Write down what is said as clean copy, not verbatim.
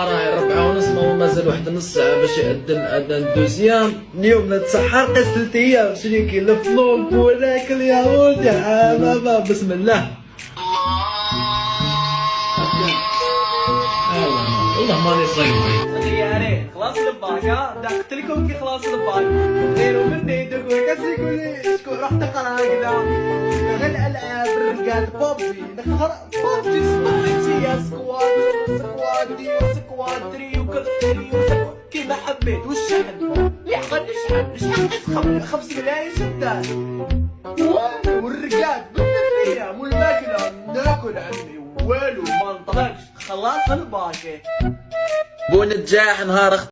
راهي 4:30 ومازال واحد نص ساعة باش يأذن أذان دوزيام. اليوم نتسحر قيس 3 أيام شري كي الفلوق وناكل يا ولدي حمامة. بسم الله. والله ماني صايم. خيارين خلاص الباقة دقت لكم كي خلاص الباقة غيروا مني دقوا كاسي يقولي شكون راح تقرا كذا غير الالعاب الرجال بوبي بوبي سمعتي يا سكوادي وسكوادري وكل كيما حبيت والشحن اللي حقد نشحن 5 ملايين شدات والرجال بالنفية والماكلة ناكل عمي والو ما نطلقش خلاص الباقي. بو نجاح نهار